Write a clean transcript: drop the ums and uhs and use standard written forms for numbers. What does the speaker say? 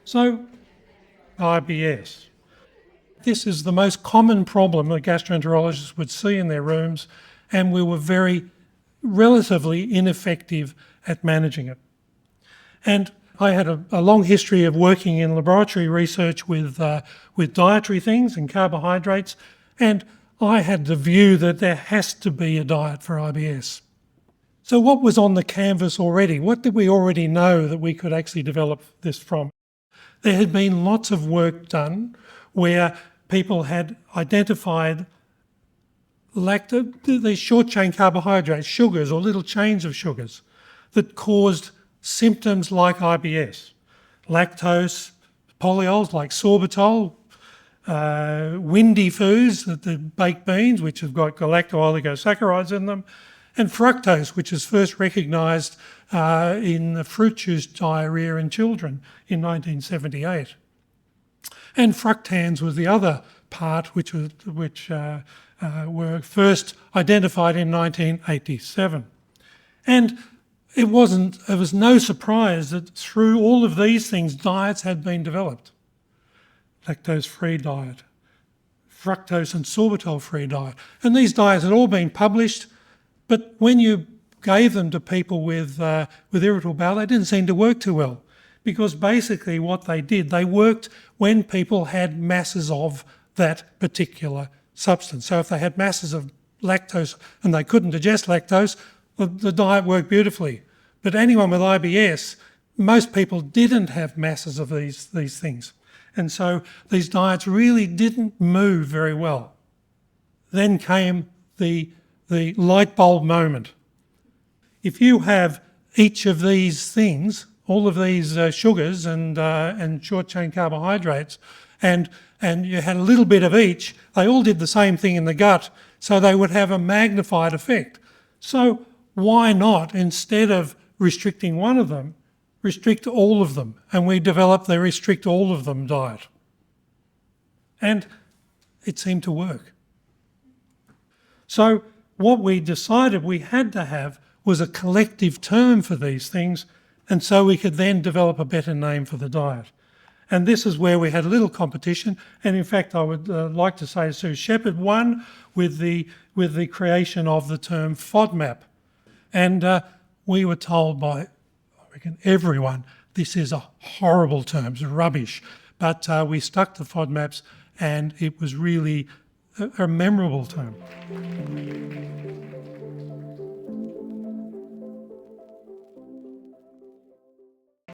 So, IBS. This is the most common problem that gastroenterologists would see in their rooms, and we were very relatively ineffective at managing it. And I had a long history of working in laboratory research with dietary things and carbohydrates, and I had the view that there has to be a diet for IBS. So what was on the canvas already? What did we already know that we could actually develop this from? There had been lots of work done where people had identified these short-chain carbohydrates, sugars or little chains of sugars that caused symptoms like IBS. Lactose, polyols like sorbitol, windy foods, the baked beans, which have got galacto-oligosaccharides in them, and fructose, which was first recognised in the fruit juice diarrhoea in children in 1978. And fructans was the other part which were first identified in 1987. And it was no surprise that through all of these things, diets had been developed. Lactose-free diet, fructose and sorbitol-free diet. And these diets had all been published, but when you gave them to people with irritable bowel, they didn't seem to work too well, because basically what they did, they worked when people had masses of that particular substance. So if they had masses of lactose and they couldn't digest lactose, the diet worked beautifully. But anyone with IBS, most people didn't have masses of these things. And so these diets really didn't move very well. Then came the light bulb moment. If you have each of these things, all of these sugars and short-chain carbohydrates, and you had a little bit of each, they all did the same thing in the gut, so they would have a magnified effect. So why not, instead of restricting one of them, restrict all of them? And we developed the restrict all of them diet. And it seemed to work. So what we decided we had to have was a collective term for these things, and so we could then develop a better name for the diet. And this is where we had a little competition, and in fact I would like to say Sue Shepherd won with the creation of the term FODMAP. And we were told by, I reckon, everyone, this is a horrible term, it's rubbish. But we stuck to FODMAPs, and it was really a memorable term.